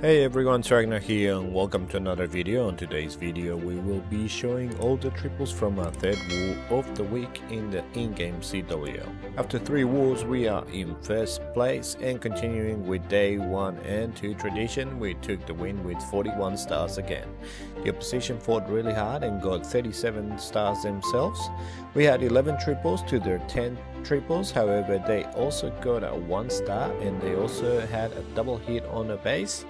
Hey everyone, Agnach here and welcome to another video. On today's video we will be showing all the triples from our third war of the week in the in-game CWL. After 3 wars we are in first place, and continuing with day 1 and 2 tradition, we took the win with 41 stars again. The opposition fought really hard and got 37 stars themselves. We had 11 triples to their 10 triples, however they also got a 1 star and they also had a double hit on the base.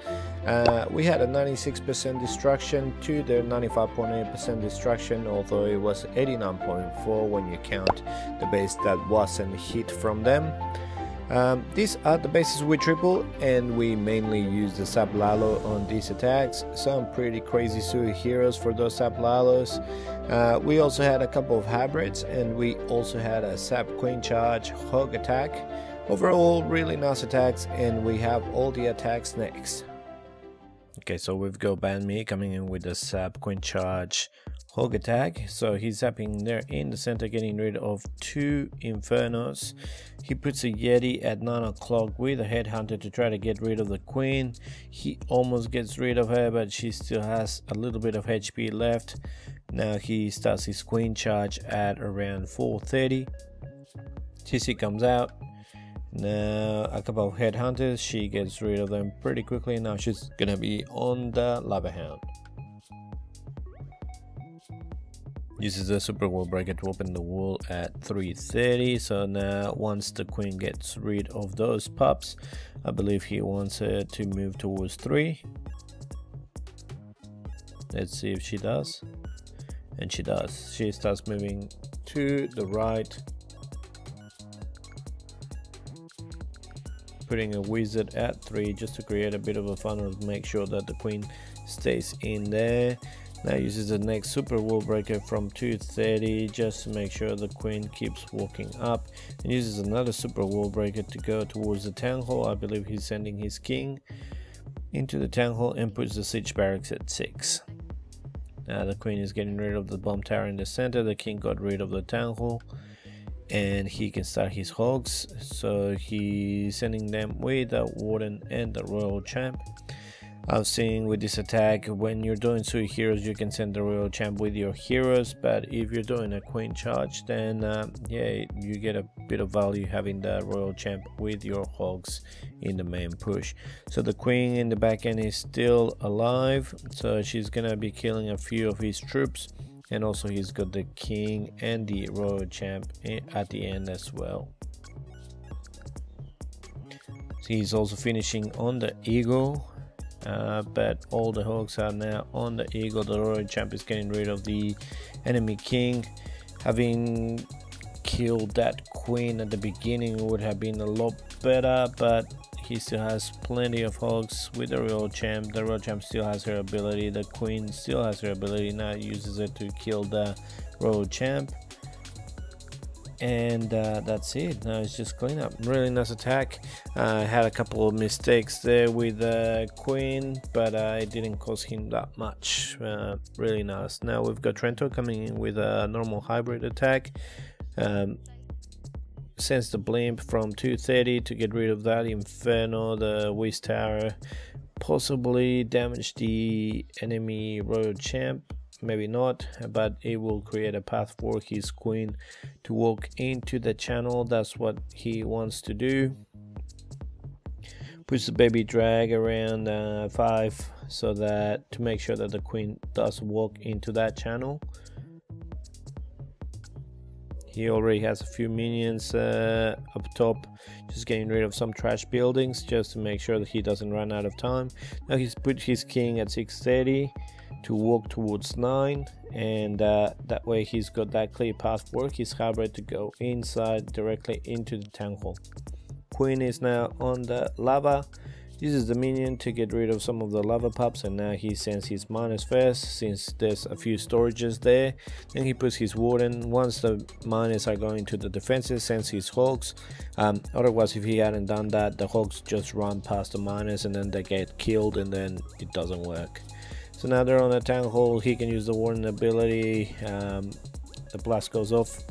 We had a 96% destruction to their 95.8% destruction, although it was 89.4 when you count the base that wasn't hit from them. These are the bases we triple, and we mainly use the sub lalo on these attacks. Some pretty crazy superheroes for those sub lalos. We also had a couple of hybrids, and we also had a sub queen charge hog attack. Overall really nice attacks, and we have all the attacks next. Okay, so we've got Banmi coming in with the sap queen charge hog attack. So he's zapping there in the center, getting rid of 2 infernos. He puts a yeti at 9 o'clock with a headhunter to try to get rid of the queen. He almost gets rid of her, but she still has a little bit of HP left. Now he starts his queen charge at around 4:30. TC comes out. Now a couple of headhunters, she gets rid of them pretty quickly. Now she's gonna be on the lava hound. Uses the super wall breaker to open the wall at 3:30. So now once the queen gets rid of those pups, I believe he wants her to move towards 3. Let's see if she does, and she does. She starts moving to the right, putting a wizard at 3 just to create a bit of a funnel to make sure that the queen stays in there. Now uses the next super wall breaker from 2:30 just to make sure the queen keeps walking up, and uses another super wall breaker to go towards the town hall. I believe he's sending his king into the town hall and puts the siege barracks at 6. Now the queen is getting rid of the bomb tower in the center. The king got rid of the town hall, and he can start his hogs, so he's sending them with the warden and the royal champ. I've seen with this attack, when you're doing super heroes you can send the royal champ with your heroes, but if you're doing a queen charge, then yeah, you get a bit of value having the royal champ with your hogs in the main push. So the queen in the back end is still alive, so she's gonna be killing a few of his troops. And also he's got the king and the royal champ at the end as well. So he's also finishing on the eagle, but all the hogs are now on the eagle. The royal champ is getting rid of the enemy king. Having killed that queen at the beginning would have been a lot better, but he still has plenty of hogs with the royal champ. The royal champ still has her ability. The queen still has her ability. Now uses it to kill the royal champ, and that's it. Now it's just clean up. Really nice attack. I had a couple of mistakes there with the queen, but it didn't cost him that much. Really nice. Now we've got Trento coming in with a normal hybrid attack. Sends the blimp from 2:30 to get rid of that inferno. The Wiz tower possibly damage the enemy royal champ, maybe not, but it will create a path for his queen to walk into the channel. That's what he wants to do. Puts the baby drag around 5 so that to make sure that the queen does walk into that channel. He already has a few minions up top, just getting rid of some trash buildings just to make sure that he doesn't run out of time. Now he's put his king at 6:30 to walk towards 9, and that way he's got that clear path for his hybrid to go inside directly into the town hall. Queen is now on the lava. Uses the minion to get rid of some of the lava pups, and now he sends his miners first since there's a few storages there. Then he puts his warden. Once the miners are going to the defenses, sends his hogs. Otherwise, if he hadn't done that, the hogs just run past the miners and then they get killed, and then it doesn't work. So now they're on the town hall. He can use the warden ability. The blast goes off.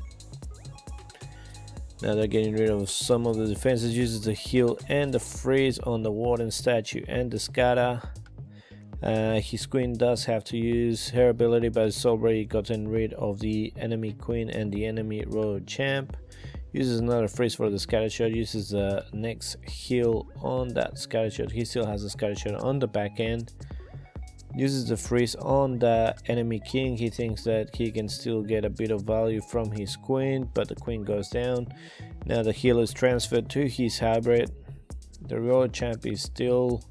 Now they're getting rid of some of the defenses, uses the heal and the freeze on the warden statue and the scatter. His queen does have to use her ability, but it's already gotten rid of the enemy queen and the enemy royal champ. Uses another freeze for the scatter shot, uses the next heal on that scatter shot. He still has a scatter shot on the back end. Uses the freeze on the enemy king. He thinks that he can still get a bit of value from his queen, but the queen goes down. Now the heal is transferred to his hybrid. The royal champ is still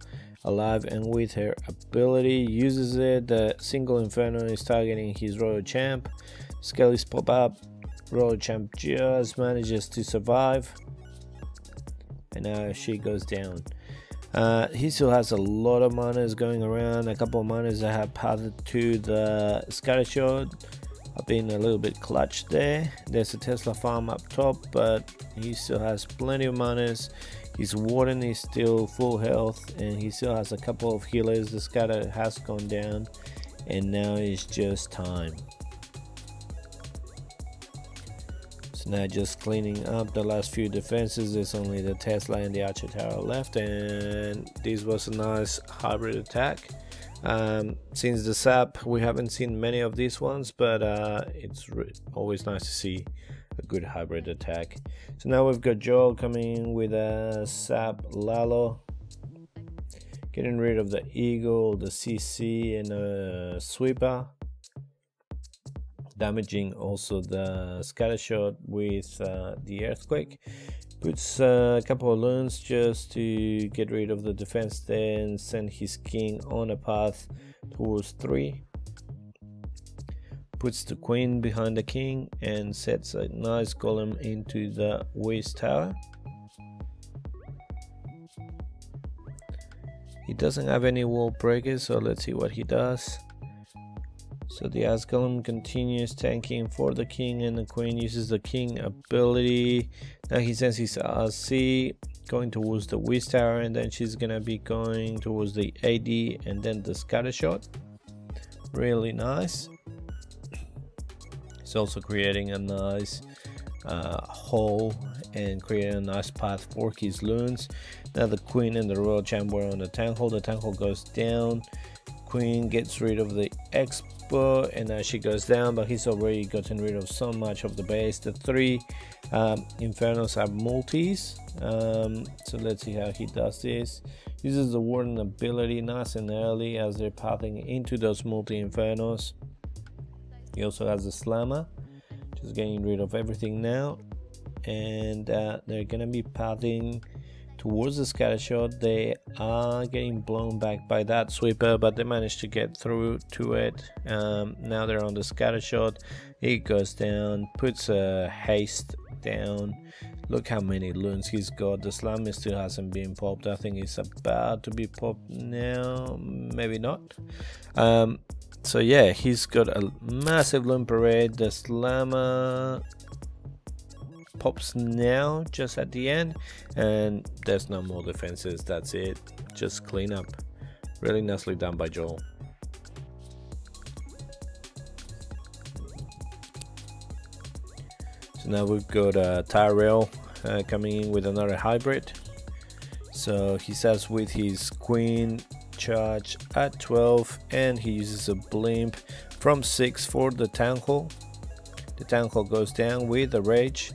alive and with her ability uses it. The single inferno is targeting his royal champ. Skellies pop up. Royal champ just manages to survive, and now she goes down. He still has a lot of manas going around. A couple of manas that have pathed to the scattershot. I've been a little bit clutch there. There's a Tesla farm up top, but he still has plenty of manas. His warden is still full health, and he still has a couple of healers. The scatter has gone down, and now it's just time. So now just cleaning up the last few defenses. There's only the Tesla and the Archer Tower left, and this was a nice hybrid attack. Since the sap, we haven't seen many of these ones, but it's always nice to see a good hybrid attack. So now we've got Joel coming in with a sap lalo, getting rid of the eagle, the CC, and a sweeper, damaging also the scattershot with the earthquake. Puts a couple of loons just to get rid of the defense there and send his king on a path towards 3. Puts the queen behind the king and sets a nice golem into the waist tower. He doesn't have any wall breakers, so let's see what he does. So the As Golem continues tanking for the king, and the queen uses the king ability. Now he sends his RC going towards the waist tower, and then she's gonna be going towards the AD and then the scatter shot. Really nice. It's also creating a nice hole and creating a nice path for his loons. Now the queen and the royal champ were on the tank hole. The tank hole goes down. Queen gets rid of the expo, and now she goes down, but he's already gotten rid of so much of the base. The 3 infernos are multis, so let's see how he does this. Uses the warden ability nice and early as they're pathing into those multi infernos. He also has the slammer, just getting rid of everything now, and they're gonna be pathing towards the scattershot. They are getting blown back by that sweeper, but they managed to get through to it. Now they're on the scattershot. He goes down, puts a haste down. Look how many loons he's got. The slammer still hasn't been popped. I think it's about to be popped now, maybe not. So yeah, he's got a massive loon parade. The slammer pops now just at the end, and there's no more defenses. That's it, just clean up. Really nicely done by Joel. So now we've got Tyrell coming in with another hybrid. So he starts with his queen charge at 12, and he uses a blimp from 6 for the town hall. The town hall goes down with a rage,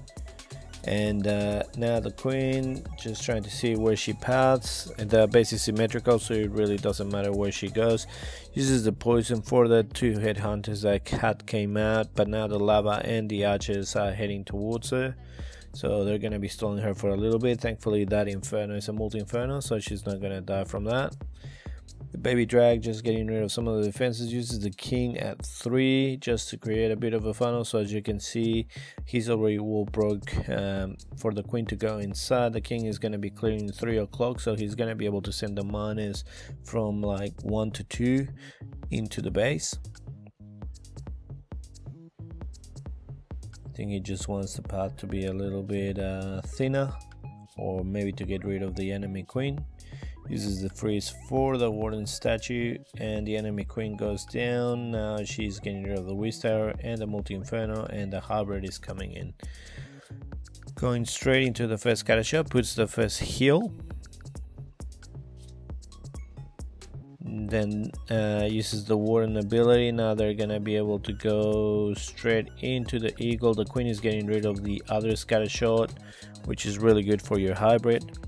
and now the queen just trying to see where she paths. And the base is symmetrical, so it really doesn't matter where she goes. Uses the poison for the 2 headhunters that cat came out, but now the lava and the archers are heading towards her, so they're gonna be stalling her for a little bit. Thankfully that inferno is a multi-inferno, so she's not gonna die from that. The baby drag just getting rid of some of the defenses, uses the king at 3 just to create a bit of a funnel. So as you can see, he's already wall broke for the queen to go inside. The king is going to be clearing 3 o'clock, so he's going to be able to send the miners from like 1 to 2 into the base. I think he just wants the path to be a little bit thinner, or maybe to get rid of the enemy queen. Uses the freeze for the warden statue, and the enemy queen goes down. Now she's getting rid of the waist tower and the multi-inferno, and the hybrid is coming in. Going straight into the first scatter shot, puts the first heal. Then uses the warden ability. Now they're gonna be able to go straight into the eagle. The queen is getting rid of the other scatter shot, which is really good for your hybrid.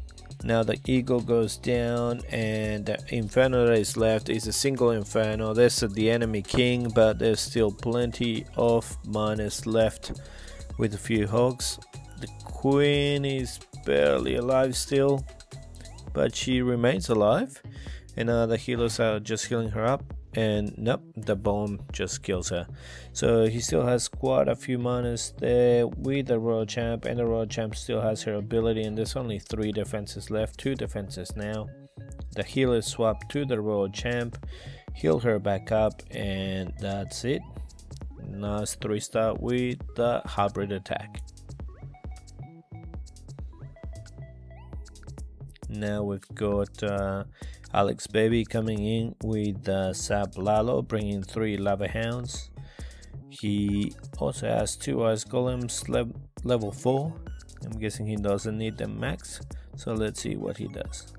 Now the eagle goes down, and the inferno that is left is a single inferno. There's the enemy king, but there's still plenty of miners left with a few hogs. The queen is barely alive still, but she remains alive. And the healers are just healing her up, and nope, the bomb just kills her. So he still has quite a few miners there with the royal champ, and the royal champ still has her ability, and there's only 3 defenses left, 2 defenses now. The healers swap to the royal champ, heal her back up, and that's it. Nice 3-star with the hybrid attack. Now we've got Alex Baby coming in with Sab Lalo, bringing 3 lava hounds. He also has 2 ice golems level 4. I'm guessing he doesn't need them max, so let's see what he does.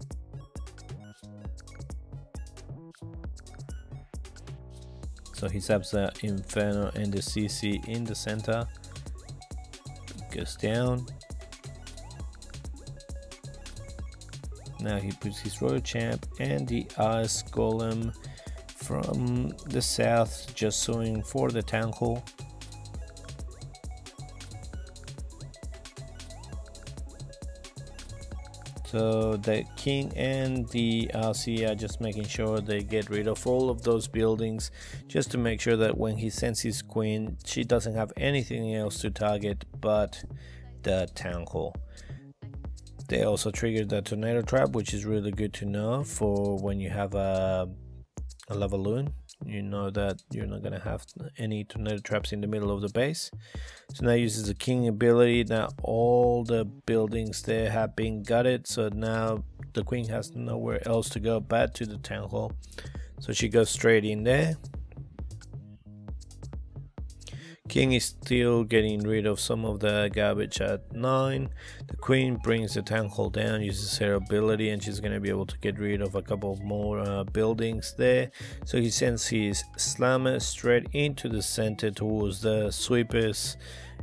So he sabs the Inferno and the CC in the center. Goes down. Now he puts his royal champ and the ice golem from the south, just sewing for the town hall. So the king and the RC are just making sure they get rid of all of those buildings, just to make sure that when he sends his queen, she doesn't have anything else to target but the town hall. They also triggered the tornado trap, which is really good to know for when you have a lava loon. You know that you're not gonna have any tornado traps in the middle of the base. So now uses the king ability. Now all the buildings there have been gutted, so now the queen has nowhere else to go but to the town hall. So she goes straight in there. King is still getting rid of some of the garbage at 9. The queen brings the town hall down, uses her ability, and she's going to be able to get rid of a couple more buildings there. So he sends his slammer straight into the center towards the sweepers,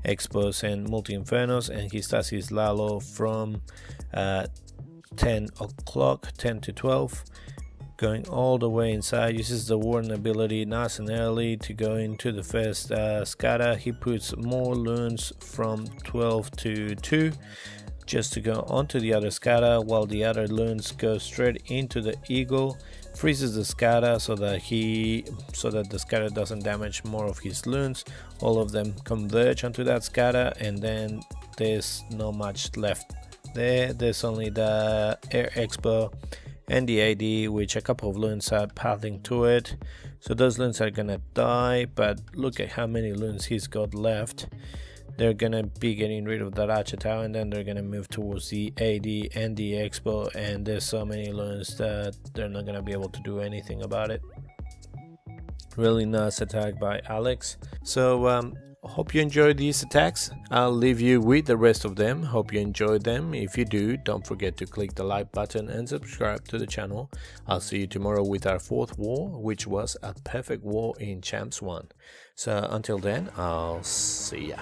expos, and multi-infernos, and he starts his lalo from 10 o'clock, 10 to 12. Going all the way inside, uses the warden ability nice and early to go into the first scatter. He puts more loons from 12 to 2 just to go onto the other scatter, while the other loons go straight into the eagle. Freezes the scatter so that the scatter doesn't damage more of his loons. All of them converge onto that scatter, and then there's not much left there. There's only the air expo and the AD, which a couple of loons are pathing to it. So those loons are gonna die, but look at how many loons he's got left. They're gonna be getting rid of that archer tower, and then they're gonna move towards the AD and the expo, and there's so many loons that they're not gonna be able to do anything about it. Really nice attack by Alex. So hope you enjoyed these attacks. I'll leave you with the rest of them. Hope you enjoyed them. If you do, don't forget to click the like button and subscribe to the channel. I'll see you tomorrow with our 4th war, which was a perfect war in Champs 1. So until then, I'll see ya.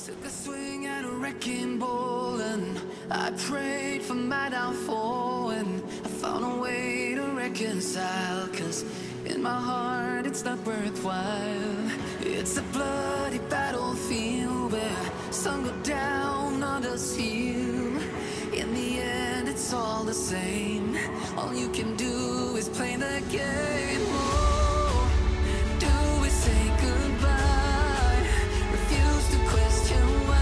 Took a swing at a wrecking ball and I prayed for my downfall, and I found a way to reconcile, 'cause in my heart it's not worthwhile. It's a bloody battlefield where some go down, others heal. In the end it's all the same. All you can do is play the game. Oh, do we say goodbye? Refuse to question why.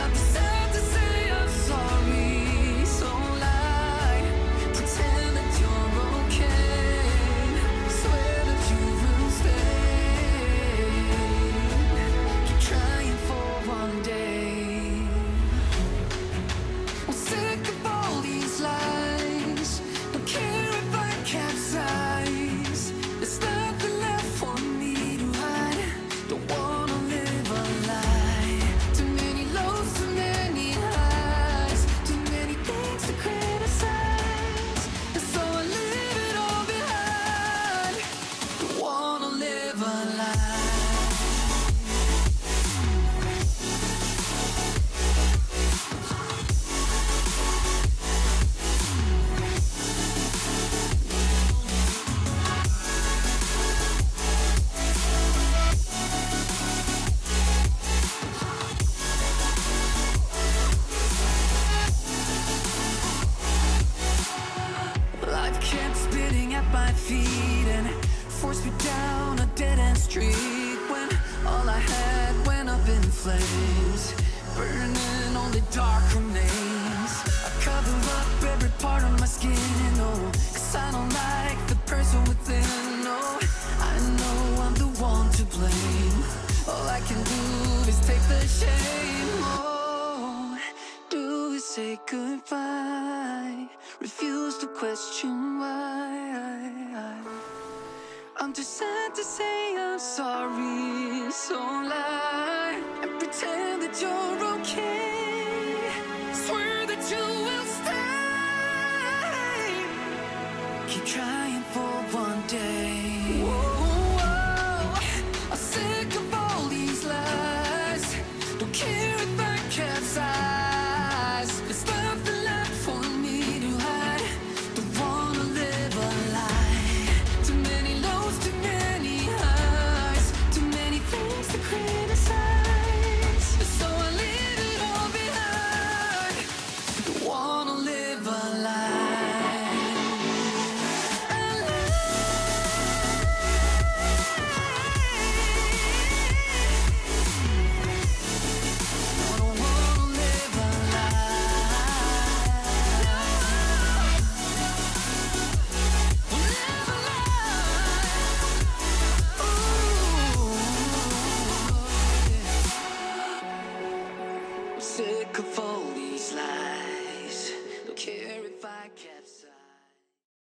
I'm sad to say I'm sorry, so lie. Pretend that you're okay. Swear that you will stay. Keep trying for one day. I'm sick of all these lies. Don't care if I capsize. There's nothing left for me to hide. Don't wanna live a lie. Too many lows, too many highs. Too many things to criticize. And so I leave it all behind. Don't wanna live a lie. Life kept spitting at my feet and forced me down a dead-end street, when all I had went up in flames, burning only dark remains. I cover up every part of my skin, oh, 'cause I don't like the person within. No, I know I'm the one to blame. All I can do is take the shame. Oh, do we say goodbye? Refuse to question why. I'm too sad to say I'm sorry, so lie and pretend that you're okay. Swear that you will stay. Keep trying for one day. Whoa, I'm sick of all these lies. Don't care if I capsize. There's nothing left for me to hide. Don't wanna live a lie. Too many lows, too many highs. Too many things to criticize. So I leave it all behind. Don't wanna live a lie. A I don't wanna live a lie. Live a lie. Ooh, yeah. I'm sick of all these lies. Don't care if I capsize.